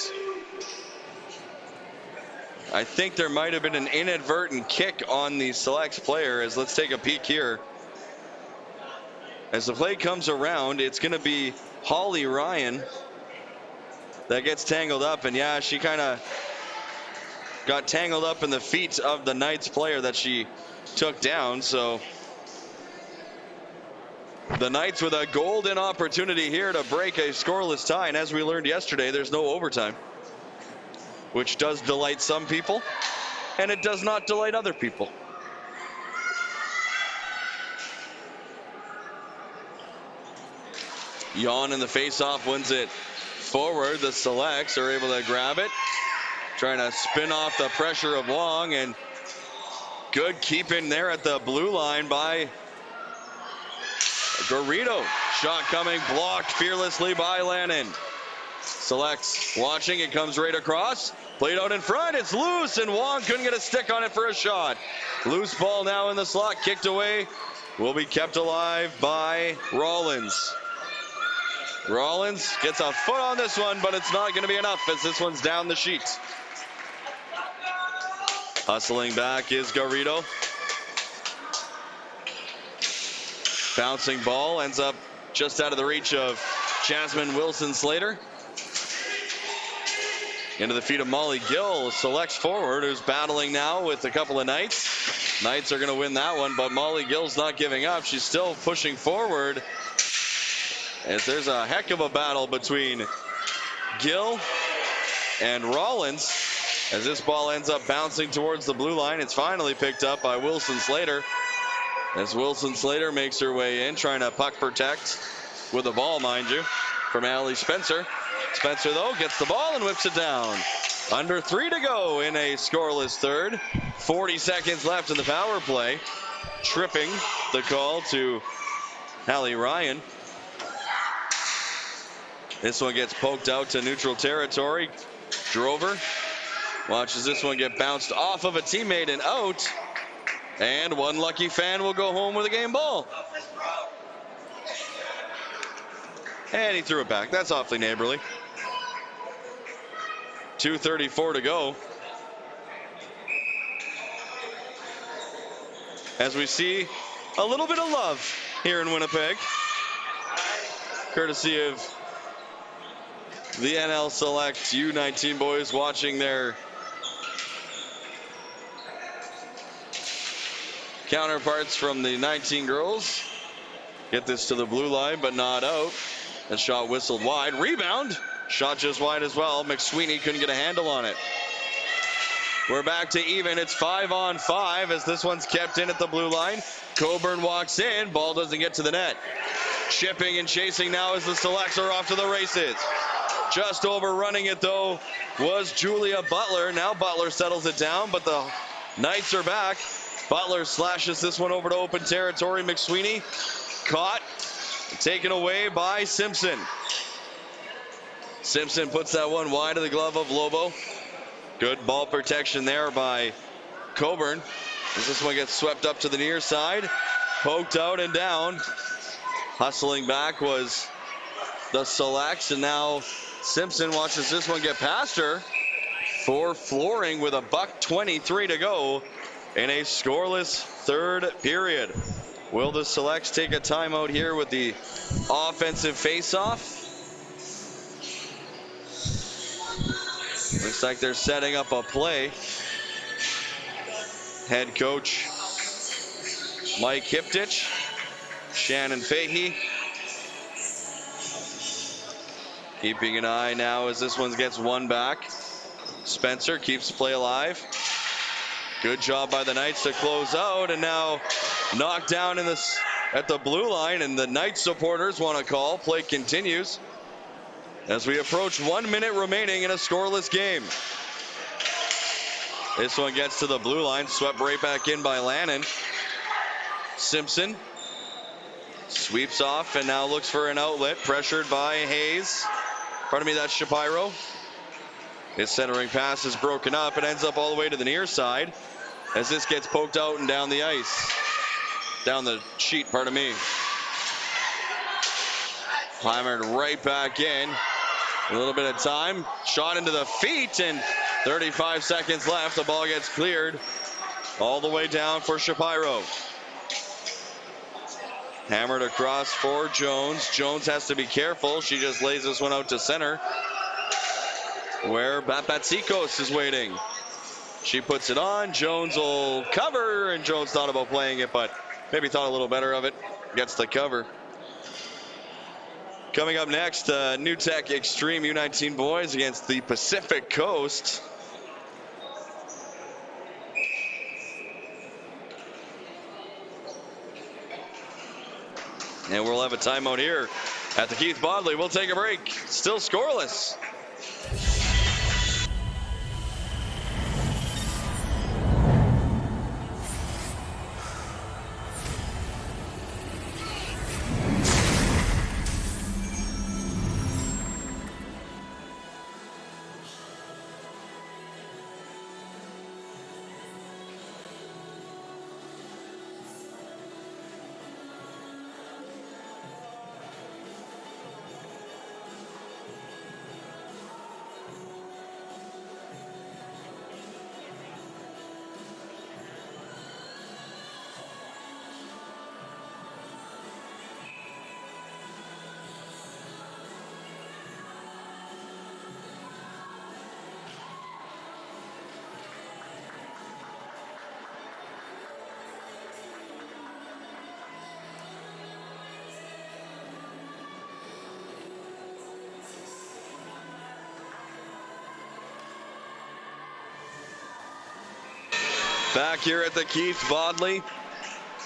I think there might have been an inadvertent kick on the Selects player. As let's take a peek here. As the play comes around, it's going to be Holly Ryan that gets tangled up, and yeah, she kind of got tangled up in the feet of the Knights player that she took down. So the Knights with a golden opportunity here to break a scoreless tie. And as we learned yesterday, there's no overtime, which does delight some people, and it does not delight other people. Jan in the faceoff wins it forward. The Selects are able to grab it. Trying to spin off the pressure of Wong, and good keeping there at the blue line by Garrido. Shot coming, blocked fearlessly by Lannon. Selects watching, it comes right across. Played out in front, it's loose, and Wong couldn't get a stick on it for a shot. Loose ball now in the slot, kicked away. Will be kept alive by Rollins. Rollins gets a foot on this one, but it's not going to be enough as this one's down the sheet. Hustling back is Garrido. Bouncing ball ends up just out of the reach of Jasmine Wilson-Slater. Into the feet of Molly Gill, Selects forward, who's battling now with a couple of Knights. Knights are going to win that one, but Molly Gill's not giving up. She's still pushing forward. As there's a heck of a battle between Gill and Rollins. As this ball ends up bouncing towards the blue line, it's finally picked up by Wilson-Slater. As Wilson-Slater makes her way in, trying to puck protect with the ball, mind you, from Allie Spencer. Spencer, though, gets the ball and whips it down. Under 3 to go in a scoreless third. 40 seconds left in the power play. Tripping the call to Hallie Ryan. This one gets poked out to neutral territory. Drover watches this one get bounced off of a teammate and out. And one lucky fan will go home with a game ball. And he threw it back. That's awfully neighborly. 2:34 to go. As we see a little bit of love here in Winnipeg, courtesy of the NL Select U19 boys watching their counterparts from the 19 girls get this to the blue line, but not out. The shot whistled wide. Rebound. Shot just wide as well. McSweeney couldn't get a handle on it. We're back to even. It's 5-on-5 as this one's kept in at the blue line. Coburn walks in. Ball doesn't get to the net. Chipping and chasing now as the Selects are off to the races. Just overrunning it, though, was Julia Butler. Now Butler settles it down, but the Knights are back. Butler slashes this one over to open territory. McSweeney caught, taken away by Simpson. Simpson puts that one wide of the glove of Lobo. Good ball protection there by Coburn. As this one gets swept up to the near side, poked out and down. Hustling back was the Selects, and now Simpson watches this one get past her for flooring with $1:23 to go in a scoreless third period. Will the Selects take a timeout here with the offensive faceoff? Looks like they're setting up a play. Head coach Mike Hiptich, Shannon Fahey keeping an eye now as this one gets one back. Spencer keeps play alive. Good job by the Knights to close out, and now knocked down in this at the blue line, and the Knights supporters want to call. Play continues as we approach 1 minute remaining in a scoreless game. This one gets to the blue line, swept right back in by Lannon. Simpson sweeps off and now looks for an outlet, pressured by Hayes. Pardon me, that's Shapiro. His centering pass is broken up. It ends up all the way to the near side as this gets poked out and down the ice. Down the sheet, pardon me. Hammered right back in. A little bit of time. Shot into the feet, and 35 seconds left. The ball gets cleared all the way down for Shapiro. Hammered across for Jones. Jones has to be careful. She just lays this one out to center, where Bapatsikos is waiting. She puts it on. Jones will cover, and Jones thought about playing it, but maybe thought a little better of it. Gets the cover. Coming up next, New Tech Extreme U19 boys against the Pacific Coast. And we'll have a timeout here at the Keith Bodley. We'll take a break. Still scoreless. Back here at the Keith Bodley.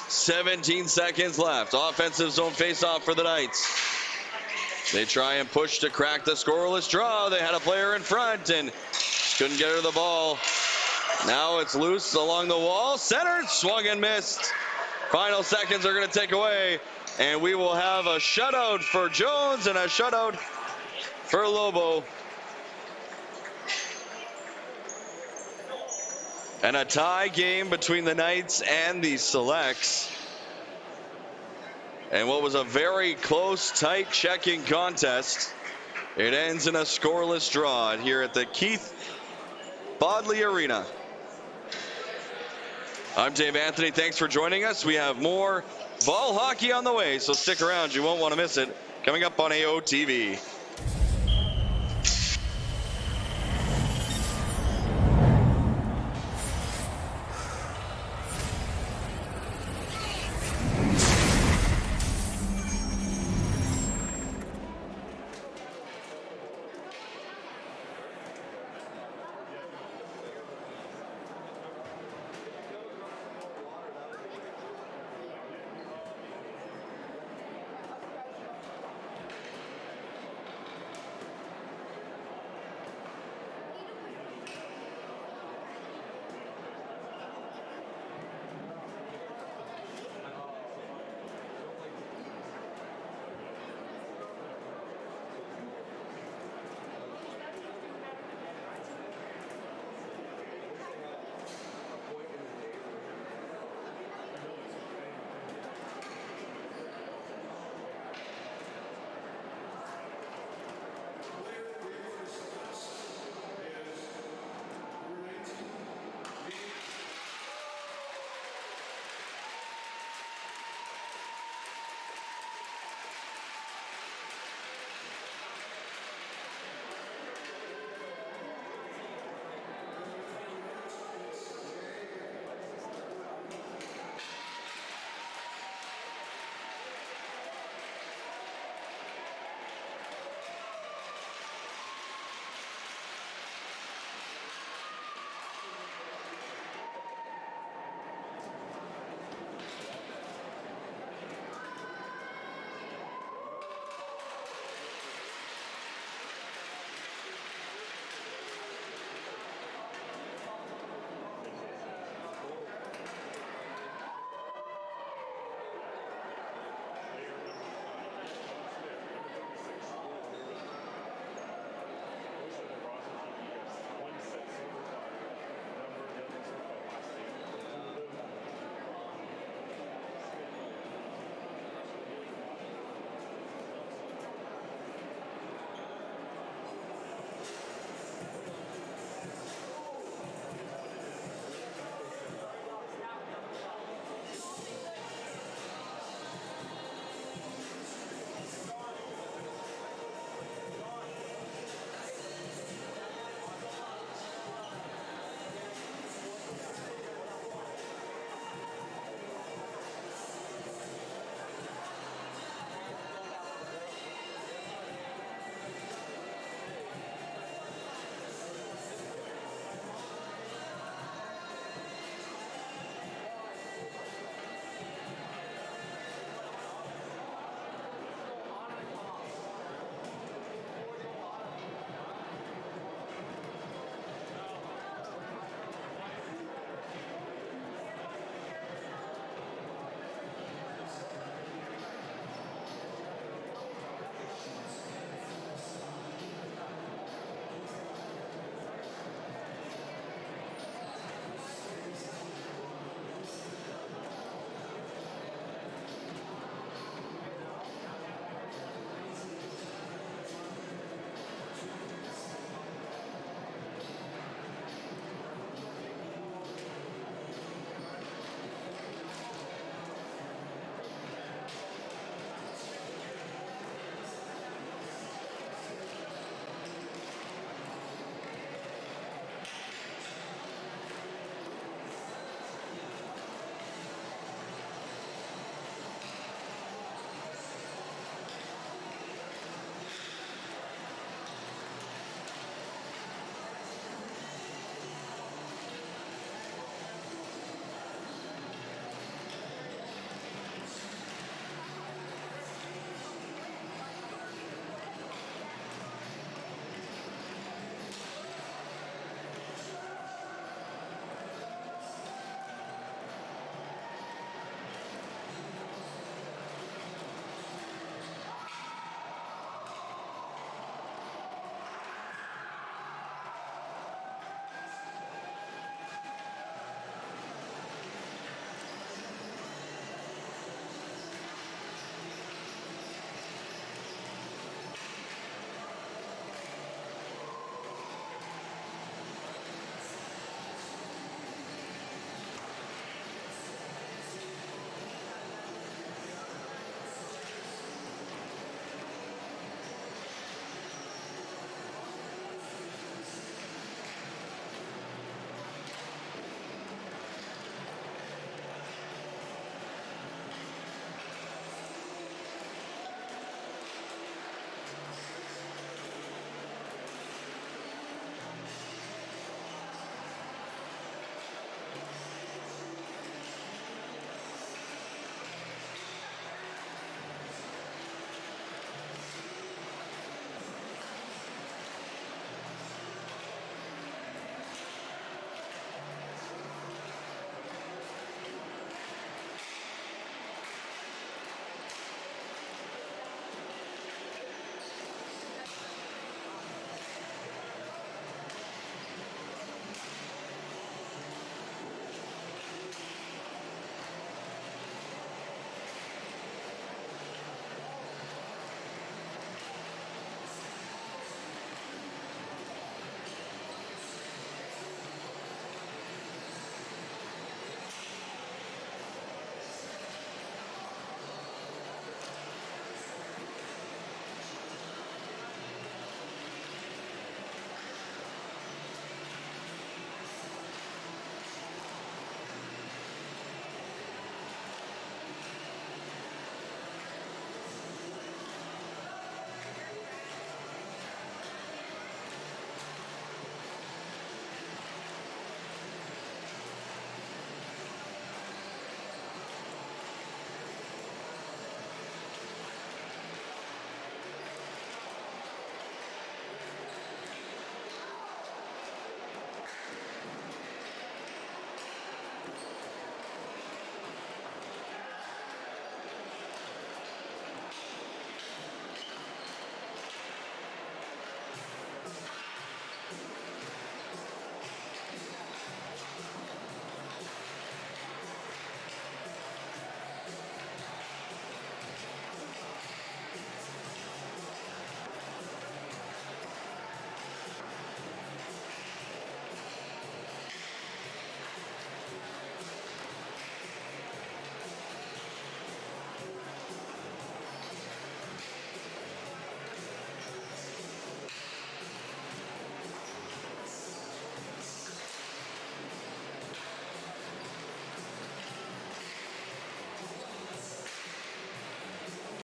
17 seconds left. Offensive zone faceoff for the Knights. They try and push to crack the scoreless draw. They had a player in front and couldn't get her to the ball. Now it's loose along the wall. Centered, swung and missed. Final seconds are going to take away. And we will have a shutout for Jones and a shutout for Lobo. And a tie game between the Knights and the Selects. And what was a very close, tight checking contest, it ends in a scoreless draw here at the Keith Bodley Arena. I'm Dave Anthony. Thanks for joining us. We have more ball hockey on the way, so stick around. You won't want to miss it. Coming up on AOTV.